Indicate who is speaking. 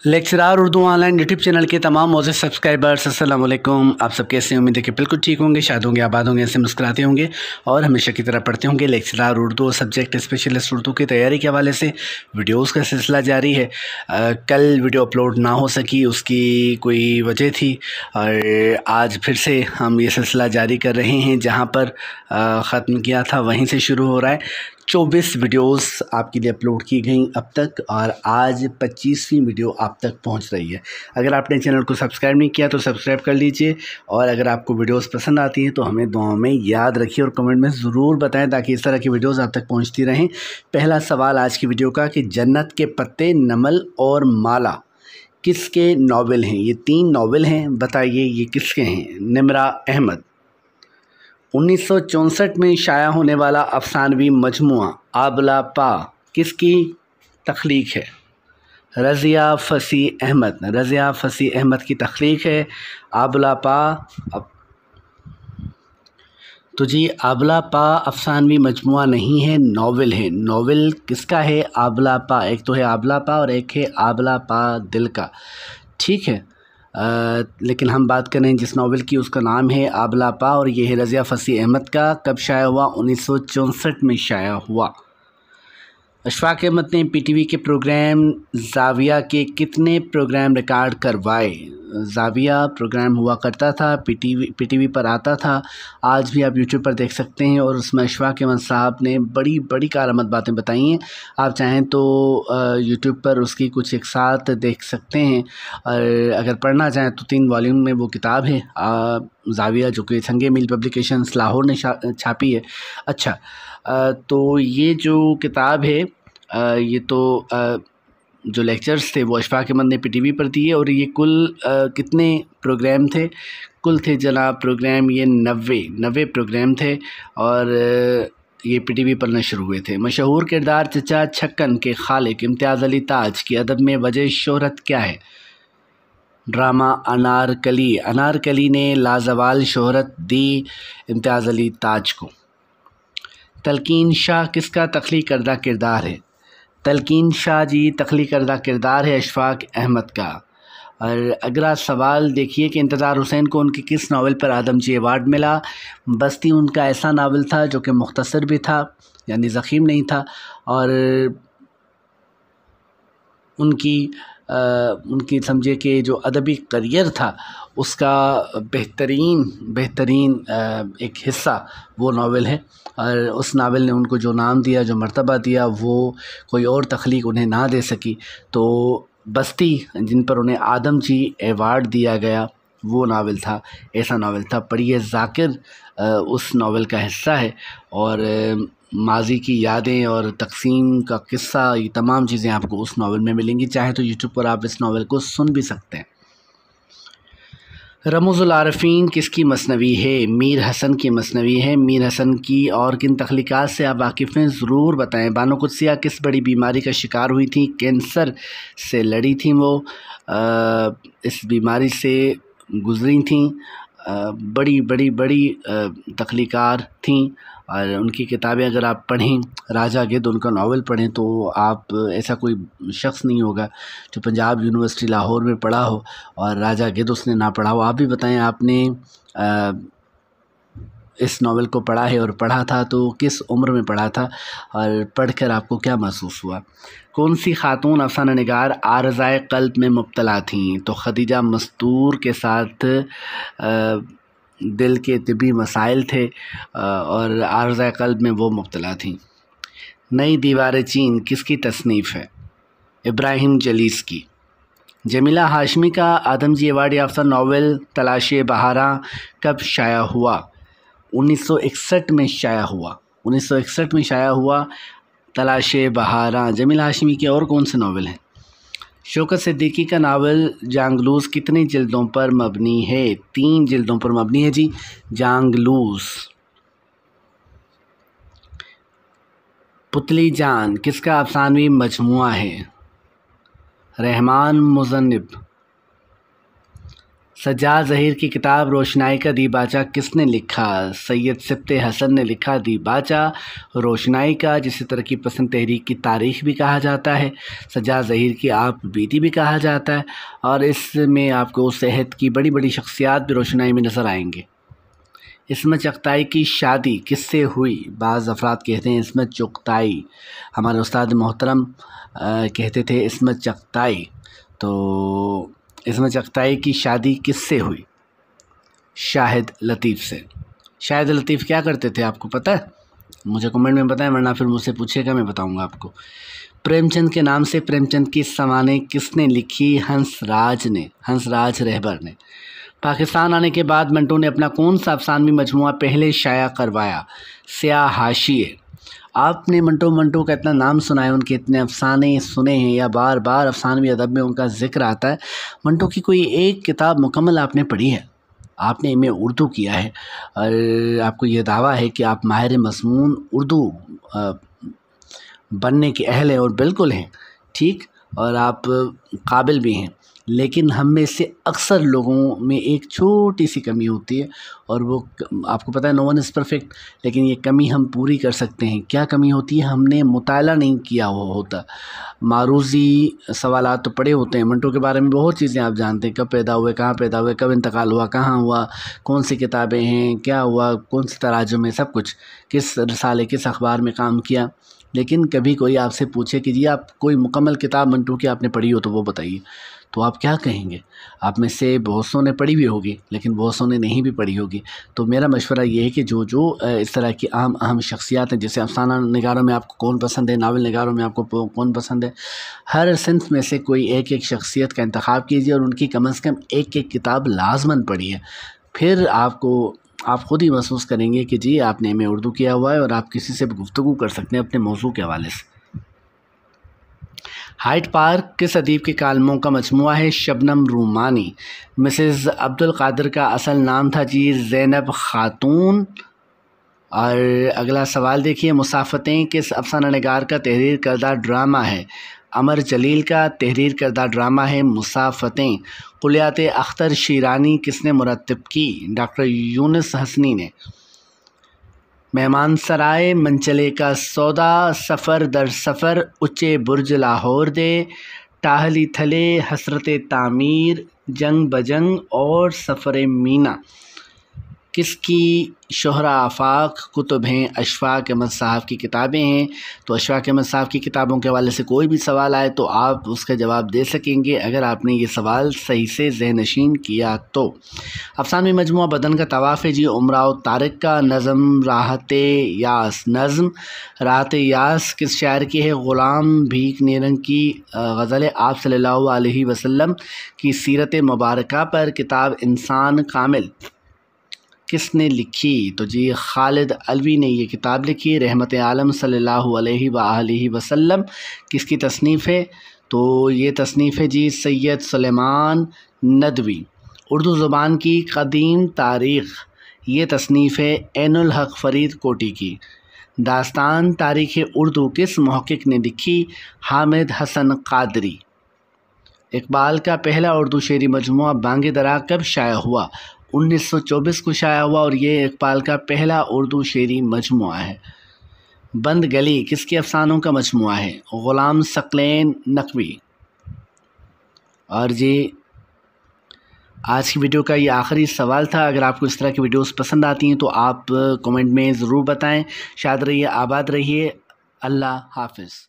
Speaker 1: Lecturer Urdu online YouTube channel के तमाम Moz subscribers अस्सलाम वालेकुम। आप सब कैसे हैं? उम्मीद है कि बिल्कुल ठीक होंगे, शायद होंगे, आबाद होंगे, ऐसे मुस्कुराते होंगे और हमेशा की तरह पढ़ते होंगे। Lecturer Urdu subject specialist Urdu की तैयारी के हवाले से वीडियोस का सिलसिला जारी है। कल वीडियो अपलोड ना हो सकी, उसकी कोई वजह थी और आज फिर से हम ये सिलसिला जारी कर रहे हैं। जहाँ पर ख़त्म किया था वहीं से शुरू हो रहा है। 24 वीडियोस आपके लिए अपलोड की गई अब तक और आज 25वीं वीडियो आप तक पहुंच रही है। अगर आपने चैनल को सब्सक्राइब नहीं किया तो सब्सक्राइब कर लीजिए और अगर आपको वीडियोस पसंद आती हैं तो हमें दुआओं में याद रखिए और कमेंट में ज़रूर बताएं ताकि इस तरह की वीडियोस आप तक पहुंचती रहें। पहला सवाल आज की वीडियो का कि जन्नत के पत्ते, नमल और माला किसके नावल हैं? ये 3 नावल हैं, बताइए ये किसके हैं? निम्रा अहमद। 1964 में शाया होने वाला अफसानवी मजमुआ आबला पा किसकी तख्लीक है? रज़िया फ़सीह अहमद। रज़िया फ़सीह अहमद की तख्लीक है आबला पा। तो जी आबला पा अफसानवी मजमुआ नहीं है, नावल है। नावल किसका है? आबला पा। एक तो है आबला पा और एक है आबला पा दिल का, ठीक है। लेकिन हम बात करें जिस नावल की, उसका नाम है आबला पा और ये है रज़िया फ़सीह अहमद का। कब शाया हुआ? 1964 में शाया हुआ। अशफाक अहमद ने पीटीवी के प्रोग्राम ज़ाविया के कितने प्रोग्राम रिकॉर्ड करवाए? ज़ाविया प्रोग्राम हुआ करता था, पीटीवी पर आता था, आज भी आप यूट्यूब पर देख सकते हैं और उसमें अशफाक अहमद साहब ने बड़ी बड़ी कारआमद बातें बताई हैं। आप चाहें तो यूट्यूब पर उसकी कुछ एक साथ देख सकते हैं और अगर पढ़ना चाहें तो 3 वॉल्यूम में वो किताब है ज़ाविया, जो कि संगे मील पब्लिकेशंस लाहौर ने छापी है। अच्छा, तो ये जो किताब है, ये तो जो लेक्चर्स थे वो अशफाक अहमद ने पीटीवी पर दिए और ये कुल कितने प्रोग्राम थे? कुल थे जनाब प्रोग्राम ये 90 प्रोग्राम थे और ये पीटीवी पर नशर हुए थे। मशहूर किरदार चचा छक्कन के खालिक इम्तियाज़ अली ताज की अदब में वजह शोहरत क्या है? ड्रामा अनारकली। अनारकली ने लाजवाल शोहरत दी इम्तियाज़ अली ताज को। तलकीन शाह किसका तख्लीक करदा किरदार है? तलकीन शाह जी तख्लीक करदा किरदार है अशफाक अहमद का। और अगला सवाल देखिए कि इंतज़ार हुसैन को उनके किस नावल पर आदमजी अवार्ड मिला? बस्ती उनका ऐसा नावल था जो कि मुख्तसर भी था, यानी ज़ख़ीम नहीं था, और उनकी समझे कि जो अदबी करियर था उसका बेहतरीन एक हिस्सा वो नावल है और उस नावल ने उनको जो नाम दिया, जो मर्तबा दिया, वो कोई और तख्लीक उन्हें ना दे सकी। तो बस्ती, जिन पर उन्हें आदमजी अवार्ड दिया गया, वो नावल था, ऐसा नावल था। पढ़िए ज़ाकिर उस नावल का हिस्सा है और माजी की यादें और तक़सीम का किस्सा, ये तमाम चीज़ें आपको उस नावल में मिलेंगी। चाहे तो यूट्यूब पर आप इस नावल को सुन भी सकते हैं। रमज़ुल आरफ़ीन किसकी मसनवी है? मीर हसन की मसनवी है। मीर हसन की और किन तख्लीक़ात से आप वाकिफ़ हैं, ज़रूर बताएं। बानो कुद्सिया किस बड़ी बीमारी का शिकार हुई थी? कैंसर से लड़ी थी वो, इस बीमारी से गुज़री थी। बड़ी तख्लीक़ात थीं और उनकी किताबें अगर आप पढ़ें, राजा गिद्ध उनका नावल पढ़ें, तो आप ऐसा कोई शख्स नहीं होगा जो पंजाब यूनिवर्सिटी लाहौर में पढ़ा हो और राजा गिद्ध उसने ना पढ़ा हो। आप भी बताएं, आपने इस नावल को पढ़ा है और पढ़ा था तो किस उम्र में पढ़ा था और पढ़कर आपको क्या महसूस हुआ? कौन सी खातून अफसाना निगार आरज़ाए क़ल्ब में मुब्तला थीं? तो खदीजा मस्तूर के साथ दिल के तिब्बी मसाइल थे और आरज़ाए क़ल्ब में वो मुब्तला थीं। नई दीवार चीन किसकी तसनीफ़ है? इब्राहिम जलीस की। जमीला हाशमी का आदमजी अवार्ड याफ्ता नावल तलाशे बहारा कब शाया हुआ? 1961 में शाया हुआ। 1961 में शाया हुआ तलाशे बहारा। जमीला हाशमी के और कौन से नावल हैं? शौकत सिद्दीकी का नावल जांगलूस कितनी जिल्दों पर मबनी है? 3 जिल्दों पर मबनी है जी जांगलूस। पुतली जान किसका अफसानवी मजमुआ है? रहमान मुज़न्निब। سجاد ظہیر کی کتاب روشنائی کا دیباچہ کس نے لکھا؟ سید سبط حسن نے لکھا دیباچہ روشنائی کا، جسے ترقی پسند تحریک کی تاریخ بھی کہا جاتا ہے، سجاد ظہیر کی آپ بیٹی بھی کہا جاتا ہے، اور اس میں آپ کو صحت کی بڑی بڑی شخصیات بھی روشنائی میں نظر آئیں گے۔ عصمت چغتائی کی شادی کس سے ہوئی؟ بعض افراد کہتے ہیں عصمت چغتائی، ہمارے استاد محترم کہتے تھے عصمت چغتائی، تو عصمت چغتائی کی شادی کس سے ہوئی؟ شاہد لطیف سے۔ شاہد لطیف کیا کرتے تھے آپ کو پتہ ہے؟ مجھے کمنٹ میں بتائیں، ورنہ پھر مجھ سے پوچھے گا، میں بتاؤں گا آپ کو۔ پریم چند کے نام سے پریم چند کی سوانح کس نے لکھی؟ ہنس راج رہبر نے۔ پاکستان آنے کے بعد منٹو نے اپنا کون سا افسانوی مجموعہ پہلے شائع کروایا؟ سیاہ حاشیے۔ آپ نے منٹو کا اتنا نام سنا ہے، ان کے اتنے افسانے سنے ہیں، یا بار بار افسانوی ادب میں ان کا ذکر آتا ہے، منٹو کی کوئی ایک کتاب مکمل آپ نے پڑھی ہے؟ آپ نے ایم اے اردو کیا ہے اور آپ کو یہ دعویٰ ہے کہ آپ ماہر مضمون اردو بننے کے اہل ہیں، اور بالکل ہیں، ٹھیک، اور آپ قابل بھی ہیں، لیکن ہم میں سے اکثر لوگوں میں ایک چھوٹی سی کمی ہوتی ہے، اور وہ آپ کو پتہ ہے نو ون از پرفیکٹ، لیکن یہ کمی ہم پوری کر سکتے ہیں۔ کیا کمی ہوتی ہے؟ ہم نے مطالعہ نہیں کیا ہوتا، معروضی سوالات تو پڑے ہوتے ہیں۔ منٹو کے بارے میں بہت چیزیں آپ جانتے ہیں، کب پیدا ہوئے، کہاں پیدا ہوئے، کب انتقال ہوا، کہاں ہوا، کون سی کتابیں ہیں، کیا ہوا، کون سی تراجم ہے، سب کچھ، کس رسالے کس اخبار میں کام کیا، لیکن کبھی کوئی آپ سے پوچھے کہ جی آپ کوئی مکمل کتاب منٹو کی آپ نے پڑھی ہو تو وہ بتائیے، تو آپ کیا کہیں گے؟ آپ میں سے بہت سو نے پڑھی بھی ہوگی، لیکن بہت سو نے نہیں بھی پڑھی ہوگی۔ تو میرا مشورہ یہ ہے کہ جو اس طرح کی اہم شخصیات ہیں، جیسے افسانہ نگاروں میں آپ کو کون پسند ہے، ناول نگاروں میں آپ کو کون پسند ہے، ہر صنف میں سے کوئی ایک شخصیت کا انتخاب کیجیے اور ان کی کم از کم ایک کتاب لازماً پڑھیے۔ پھر آپ خود ہی محسوس کریں گے کہ جی آپ نے ایم اے اردو کیا ہوا ہے اور آپ کسی سے بھی گفتگو کر سکتے ہیں اپنے موضوع کے حوالے سے۔ ہائیڈ پارک کس ادیب کے کالموں کا مجموعہ ہے؟ شبنم رومانی۔ مسز عبدالقادر کا اصل نام تھا جی زینب خاتون۔ اور اگلا سوال دیکھیے، مسافتیں کس افسانہ نگار کا تحریر کردہ ڈرامہ ہے؟ امر جلیل کا تحریر کردہ ڈرامہ ہے مسافتیں۔ کلیات اختر شیرانی کس نے مرتب کی؟ ڈاکٹر یونس حسنی نے۔ مہمان سرائے منچلے کا سودا، سفر در سفر، اچے برج لاہور دے، ٹاہلی تھلے، حسرت تعمیر، جنگ بجنگ اور سفر مینا کس کی شہرہ آفاق کتب ہیں؟ اشفاق احمد صاحب کی کتابیں ہیں۔ تو اشفاق احمد صاحب کی کتابوں کے حوالے سے کوئی بھی سوال آئے تو آپ اس کا جواب دے سکیں گے اگر آپ نے یہ سوال صحیح سے ذہن نشین کیا تو۔ افسانوی مجموعہ بدن کا طواف ہے جی امراؤ طارق کا۔ نظم راحت یاس، نظم راحت یاس کس شاعر کی ہے؟ غلام بھیک نیرنگ کی غزل ہے۔ آپ صلی اللہ علیہ وسلم کی سیرت مبارکہ پر کتاب انسان کامل کس نے لکھی؟ تو جی خالد علوی نے یہ کتاب لکھی۔ رحمت عالم صلی اللہ علیہ وآلہ وسلم کس کی تصنیف ہے؟ تو یہ تصنیف ہے جی سید سلیمان ندوی۔ اردو زبان کی قدیم تاریخ، یہ تصنیف ہے عین الحق فرید کوٹی کی۔ داستان تاریخ اردو کس محقق نے لکھی؟ حامد حسن قادری۔ اقبال کا پہلا اردو شعری مجموعہ بانگ درا کب شائع ہوا؟ 1924 کو شائع ہوا، اور یہ اقبال کا پہلا اردو شعری مجموعہ ہے۔ بند گلی کس کے افسانوں کا مجموعہ ہے؟ غلام ثقلین نقوی۔ اور جی آج کی ویڈیو کا یہ آخری سوال تھا۔ اگر آپ کو اس طرح کی ویڈیوز پسند آتی ہیں تو آپ کمنٹ میں ضرور بتائیں۔ شاد رہیے، آباد رہیے، اللہ حافظ۔